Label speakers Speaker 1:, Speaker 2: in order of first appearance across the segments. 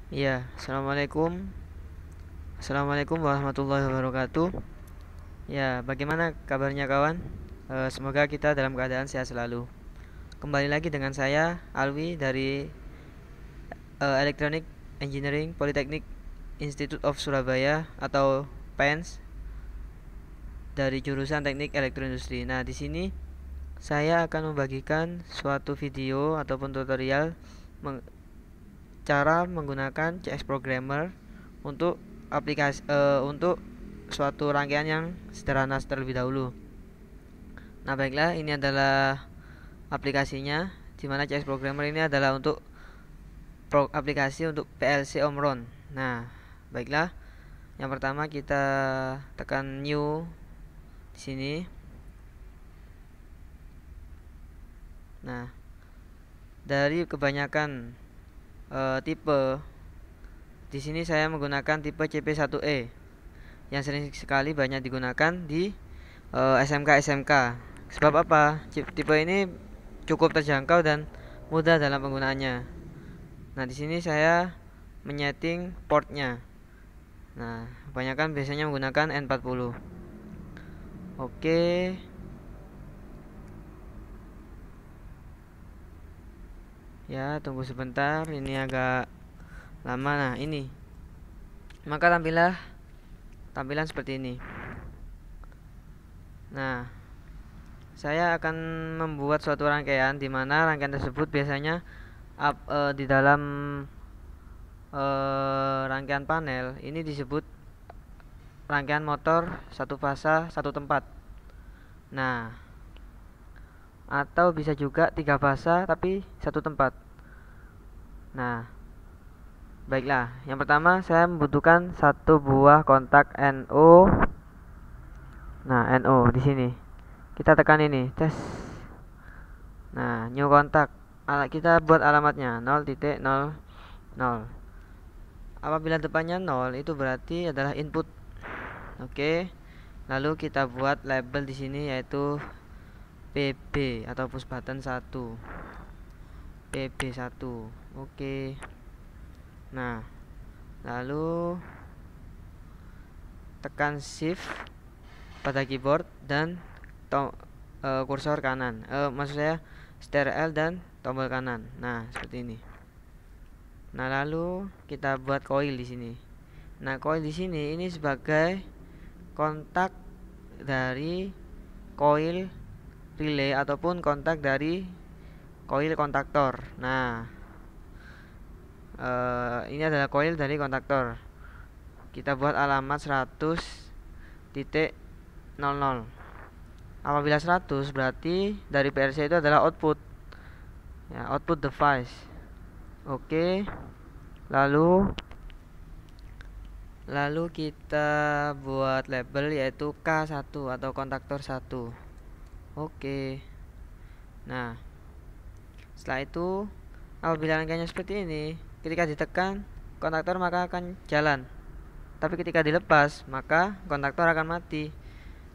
Speaker 1: Iya, Assalamualaikum warahmatullahi wabarakatuh. Ya, bagaimana kabarnya kawan? Semoga kita dalam keadaan sehat selalu. Kembali lagi dengan saya, Alwi dari Electronic Engineering Polytechnic Institute of Surabaya atau PENS dari jurusan Teknik Elektroindustri. Nah, di sini saya akan membagikan suatu video ataupun tutorial cara menggunakan CS Programmer untuk untuk suatu rangkaian yang sederhana terlebih dahulu. Nah, baiklah, ini adalah aplikasinya, di mana CS Programmer ini adalah untuk aplikasi untuk PLC Omron. Nah, baiklah, yang pertama kita tekan new di sini. Nah, dari kebanyakan tipe, di sini saya menggunakan tipe CP1E yang sering sekali banyak digunakan di SMK. Sebab apa? Tipe ini cukup terjangkau dan mudah dalam penggunaannya. Nah, di sini saya menyeting portnya. Nah, kebanyakan biasanya menggunakan N40. Oke. Ya, tunggu sebentar. Ini agak lama. Nah, ini. Maka tampilan seperti ini. Nah, saya akan membuat suatu rangkaian di mana rangkaian tersebut biasanya di dalam rangkaian panel ini disebut rangkaian motor satu fasa satu tempat. Nah, atau bisa juga tiga fasa tapi satu tempat. Nah, baiklah. Yang pertama saya membutuhkan satu buah kontak NO. Nah, NO di sini. Kita tekan ini, tes. Nah, new kontak. Kita buat alamatnya 0.00. Apabila depannya 0 itu berarti adalah input. Oke. Lalu kita buat label di sini yaitu PB atau push button 1. PB1. Oke. Nah, lalu tekan shift pada keyboard dan kursor kanan. Maksud saya setir L dan tombol kanan. Nah, seperti ini. Nah, lalu kita buat coil di sini. Nah, coil di sini ini sebagai kontak dari coil relay ataupun kontak dari coil kontaktor. Nah, ini adalah coil dari kontaktor. Kita buat alamat 100.00. Apabila 100 berarti dari PLC itu adalah output. Ya, output device. Oke. Lalu kita buat label yaitu K1 atau kontaktor 1. Oke. Nah, setelah itu apabila rangkaiannya seperti ini, ketika ditekan kontaktor maka akan jalan. Tapi ketika dilepas maka kontaktor akan mati.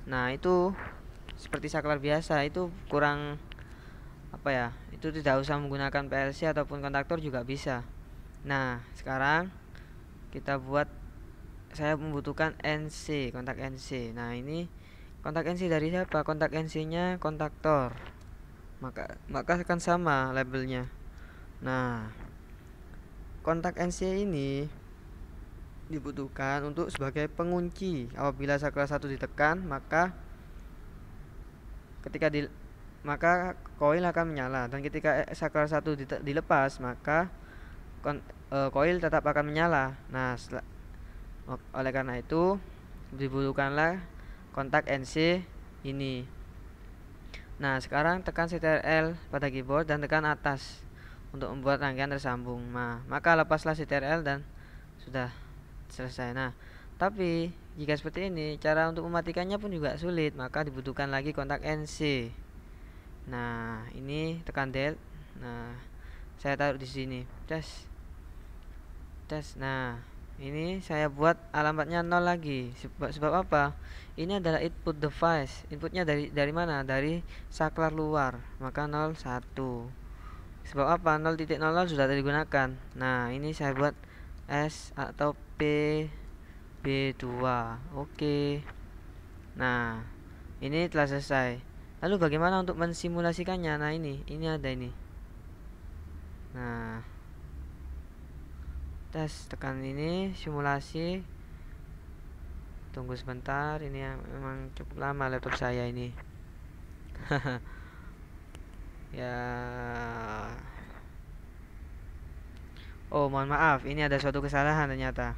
Speaker 1: Nah, itu seperti saklar biasa, itu kurang apa ya? Itu tidak usah menggunakan PLC ataupun kontaktor juga bisa. Nah, sekarang saya membutuhkan NC, kontak NC. Nah, ini kontak NC dari siapa? Kontak NC-nya kontaktor. Maka akan sama labelnya. Nah, kontak NC ini dibutuhkan untuk sebagai pengunci. Apabila saklar 1 ditekan, ketika di maka koil akan menyala, dan ketika saklar 1 dilepas maka koil tetap akan menyala. Nah, oleh karena itu dibutuhkanlah kontak NC ini. Nah, sekarang tekan Ctrl pada keyboard dan tekan atas untuk membuat rangkaian tersambung. Nah, maka lepaslah Ctrl dan sudah selesai. Nah, tapi jika seperti ini, cara untuk mematikannya pun juga sulit, maka dibutuhkan lagi kontak NC. Nah, ini tekan Delete. Nah, saya taruh di sini. Tes. Nah, ini saya buat alamatnya 0 lagi. Sebab apa? Ini adalah input device. Inputnya dari mana? Dari saklar luar. Maka 01. Sebab apa? 0.00 sudah digunakan. Nah, ini saya buat S atau PB2. Oke. Nah, ini telah selesai. Lalu bagaimana untuk mensimulasikannya? Nah, ini ada ini. Nah, tes tekan ini simulasi. Tunggu sebentar, ini memang cukup lama laptop saya ini. Ya. Oh, mohon maaf, ini ada suatu kesalahan ternyata.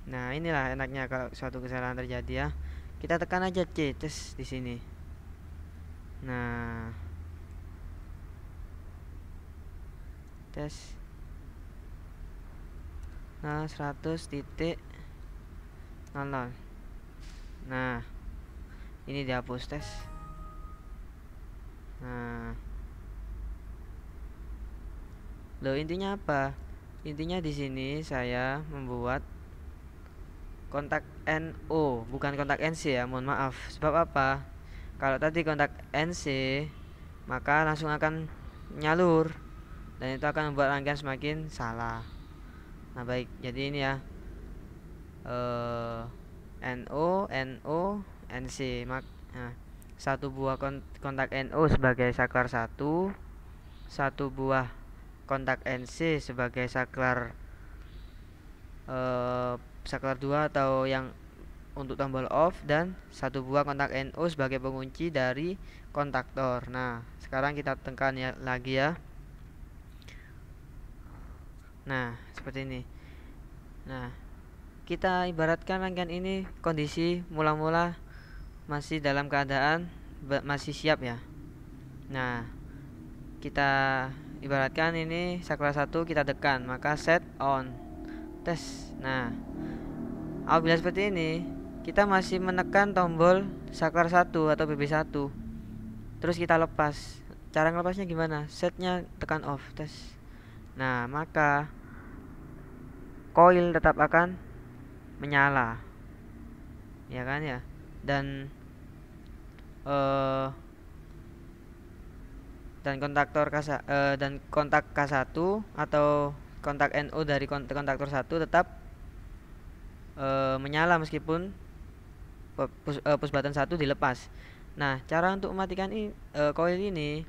Speaker 1: Nah, inilah enaknya kalau suatu kesalahan terjadi ya. Kita tekan aja C tes di sini. Nah, tes. Nah, 100.00. Nah, ini dihapus tes. Nah, loh intinya apa? Intinya di sini saya membuat kontak NO, bukan kontak NC ya, mohon maaf. Sebab apa? Kalau tadi kontak NC, maka langsung akan nyalur dan itu akan membuat rangkaian semakin salah. Nah, baik. Jadi ini ya. NO, NC. Nah, satu buah kontak NO sebagai saklar 1, satu buah kontak NC sebagai saklar saklar 2 atau yang untuk tombol off, dan satu buah kontak NO sebagai pengunci dari kontaktor. Nah, sekarang kita tekan ya lagi ya. Nah, seperti ini. Nah, kita ibaratkan rangkaian ini kondisi mula-mula masih dalam keadaan masih siap ya. Nah, kita ibaratkan ini saklar 1 kita tekan, maka set on tes. Nah, apabila seperti ini kita masih menekan tombol saklar 1 atau BB1, terus kita lepas. Cara ngelepasnya gimana? Setnya tekan off tes. Nah, maka koil tetap akan menyala, ya kan ya. Dan dan kontak K1 atau kontak NO dari kontaktor 1 tetap menyala meskipun push button 1 dilepas. Nah, cara untuk mematikan koil ini,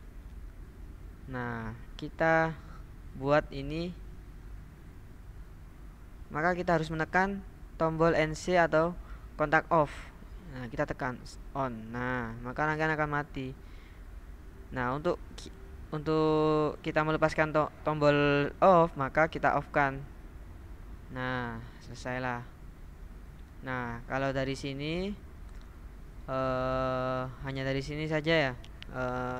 Speaker 1: nah kita buat ini, maka kita harus menekan tombol NC atau kontak off. Nah, kita tekan on. Nah, maka rangkaian akan mati. Nah, untuk kita melepaskan tombol off, maka kita off kan. Nah, selesailah. Nah, kalau dari sini hanya dari sini saja ya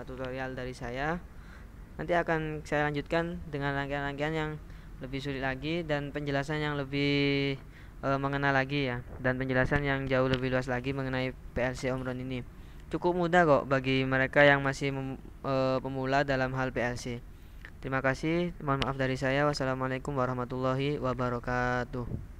Speaker 1: tutorial dari saya. Nanti akan saya lanjutkan dengan rangkaian-rangkaian yang lebih sulit lagi dan penjelasan yang lebih mengenal lagi ya, dan penjelasan yang jauh lebih luas lagi mengenai PLC Omron ini. Cukup mudah kok bagi mereka yang masih pemula dalam hal PLC. Terima kasih, mohon maaf dari saya. Wassalamualaikum warahmatullahi wabarakatuh.